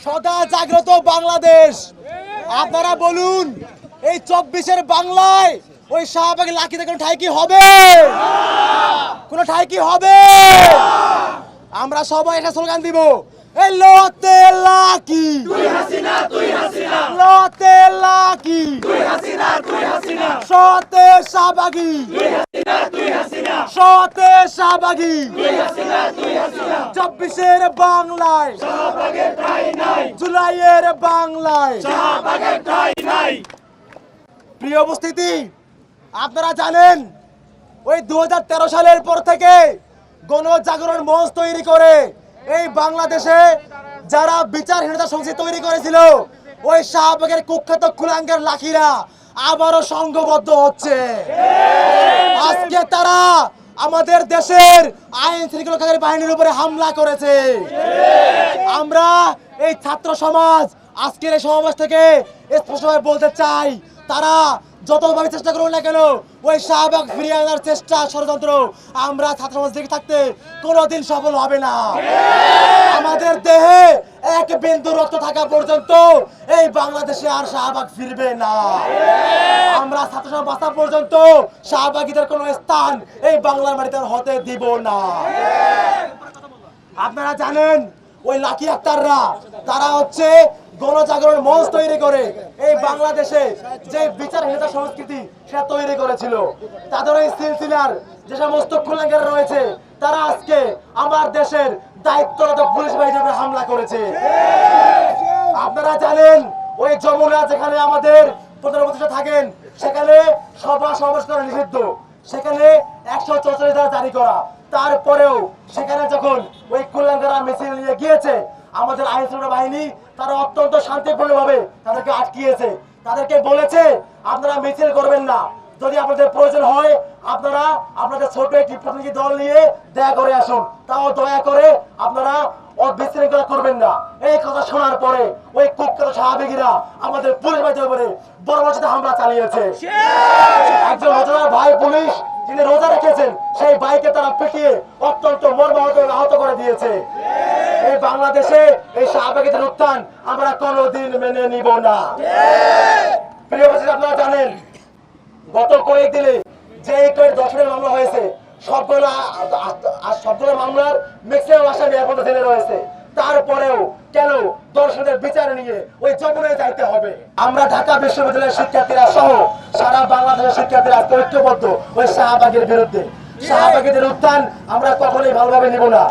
সদা জাগ্রত বাংলাদেশ। আপনারা বলুন, এই 24-এর বাংলায় ওই শাহবাগের লাকিতে কোনো ঠাঁই কি হবে? কোনো ঠাঁই কি হবে? আমরা সবাই একটা স্লোগান দিব, এই লতে লাকি তুই হাসিনা, তুই হাসিনা, লতে লাকি তুই হাসিনা, তুই হাসিনা, সতে শাহবাগী তুই হাসিনা, তুই হাসিনা, সতে শাহবাগী তুই হাসিনা, তুই হাসিনা, 24-এর বাংলায় শাহবাগের ঠাঁই নাই, জুলাইয়ের বাংলায় শাহবাগের ঠাঁই নাই। প্রিয় উপস্থিতি, আপনারা জানেন ওই 2013 সালের পর থেকে গণজাগরণ মঞ্চ তৈরি করে এই বাংলাদেশে যারা বিচারহীনতা সংস্কৃতি তৈরি করেছিল, ওই শাহবাগের কুখ্যাত কুলাঙ্গার লাখিরা আবারও সংঘবদ্ধ হচ্ছে। আজকে তারা আমাদের দেশের আইন শৃঙ্খলাকারী বাহিনীর উপরে হামলা করেছে। আমরা এই ছাত্র সমাজ আজকের এই সমাবেশ থেকে স্পষ্টভাবে বলতে চাই, তারা যতভাবে চেষ্টা করুন না কেন, ওই শাহবাগ ফিরিয়ে আনার চেষ্টা ষড়যন্ত্র আমরা ছাত্র সমাজ দেখে থাকতে কোনোদিন সফল হবে না। আমাদের দেহে এক বিন্দু রক্ত থাকা পর্যন্ত এই বাংলাদেশে আর শাহবাগ ফিরবে না। আমরা ছাত্র সমাজ বাঁচা পর্যন্ত শাহবাগীদের কোনো স্থান এই বাংলার মাটিতে হতে দিব না। আপনারা জানেন ওই লাকি আক্তাররা তারা হচ্ছে গণজাগরণ মঞ্চ তৈরি করে এই বাংলাদেশে যে বিচারহীনতা সংস্কৃতি সেটা তৈরি করেছিল। তাদের এই সিলসিলার যে সমস্ত কুলাঙ্গার রয়েছে, তারা আজকে আমার দেশের দায়িত্বরত পুলিশ বাহিনীর উপরে হামলা করেছে। আপনারা জানেন ওই যমুনা যেখানে আমাদের প্রধান উপদেষ্টা থাকেন, সেখানে সভা সমাবেশ করা নিষিদ্ধ, সেখানে 144 ধারা জারি করা। তারপরেও সেখানে যখন ওই কুলাঙ্গারা মিছিল নিয়ে গিয়েছে, আমাদের আইন শৃঙ্খলা বাহিনী তারা অত্যন্ত শান্তিপূর্ণভাবে তাদেরকে আটকিয়েছে। তাদেরকে বলেছে, আপনারা মিছিল করবেন না, যদি আপনাদের প্রয়োজন হয় আপনারা আপনাদের ছোট একটি প্রতিনিধি দল নিয়ে দেখা করে আসুন, তাও দয়া করে আপনারা বিশৃঙ্খলা করবেন না। এই কথা শোনার পরে ওই কুখ্যাত শাহবাগীরা আমাদের পুলিশ বাহিনীর উপরে বর্বরচিত হামলা চালিয়েছে। একজন রোজাদার ভাই পুলিশ যিনি রোজা রেখেছেন, সেই ভাইকে তারা পিটিয়ে অত্যন্ত মর্মাহত আহত করে দিয়েছে। এই বাংলাদেশে এই শাহবাগীদের উত্থান আমরা কোনোদিন মেনে নিব না। প্রিয় উপস্থিতি, আপনারা জানেন গত কয়েকদিনে যে দর্শনের মামলা হয়েছে, সবগুলো মামলার ম্যাক্সিমাম আসামি এখনো জেলে রয়েছে। তারপরেও কেন দর্শনের বিচার নিয়ে ওই যমুনায় যাইতে হবে? আমরা ঢাকা বিশ্ববিদ্যালয়ের শিক্ষার্থীরা সহ সারা বাংলাদেশের শিক্ষার্থীরা ঐক্যবদ্ধ ওই শাহবাগের বিরুদ্ধে। শাহবাগীদের উত্থান আমরা কখনোই ভালোভাবে নিব না।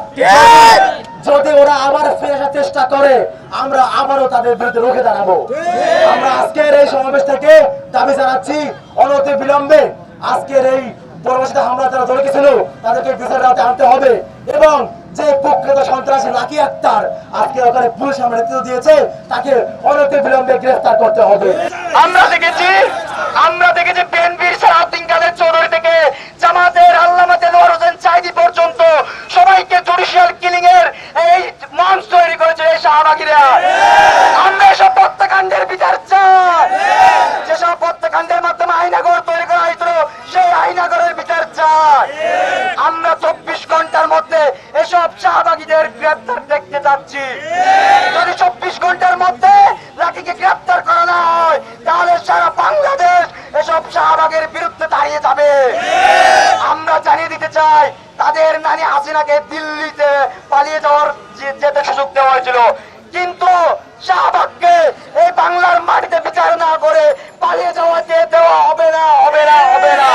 যদি ওরা আবার ফিরে আসার চেষ্টা করে, আমরা আবারও তাদের বিরুদ্ধে রুখে দাঁড়াবো। আমরা আজকের এই সমাবেশ থেকে দাবি জানাচ্ছি, অনতি বিলম্বে আজকের এই বর্বরচিত হামলা যারা জড়িত ছিল তাদেরকে বিচারের আওতায় আনতে হবে, এবং যে কুখ্যাত সন্ত্রাসী লাকি আক্তার আজকে ওখানে পুলিশ আমরা নেতৃত্ব দিয়েছে, তাকে অনতি বিলম্বে গ্রেফতার করতে হবে। আমরা দেখেছি বিএনপির সালাউদ্দিন কাদের চৌধুরী থেকে জামাতের আল্লামা দেলোয়ার হোসেন সাঈদী পর্যন্ত সবাইকে জুডিশিয়াল কিলিং এর এই মঞ্চ তৈরি করেছে এই শাহবাগীরা। আমরা এসব হত্যাকাণ্ডের বিচার চাই। যেসব হত্যাকাণ্ডের মাধ্যমে আইনাগর তৈরি করা হয়েছিল, সেই আইনাগরের বিচার চাই। আমরা 24 ঘন্টার মধ্যে এসব শাহবাগীদের গ্রেফতার দেখতে যাচ্ছি। যদি 24 ঘন্টার মধ্যে লাকিকে গ্রেফতার করা না হয়, তাহলে সারা বাংলাদেশ এসব শাহবাগের বিরুদ্ধে দাঁড়িয়ে যাবে। আমরা জানিয়ে দিতে চাই, তাদের নানি হাসিনাকে দিল্লিতে পালিয়ে যাওয়ার যেতে সুযোগ দেওয়া হয়েছিল, কিন্তু শাহবাগকে এই বাংলার মাটিতে বিচার না করে পালিয়ে যাওয়াতে দেওয়া হবে না, হবে না, হবে না।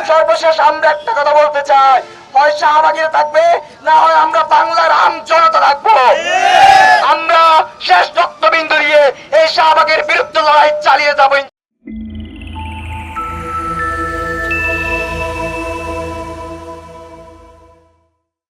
সর্বশেষ আমরা একটা কথা বলতে চাই, হয় শাহবাগীরা থাকবে, না হয় আমরা বাংলার আম জনতা থাকবো। আমরা শেষ রক্তবিন্দু দিয়ে এই শাহবাগের বিরুদ্ধে লড়াই চালিয়ে যাবো।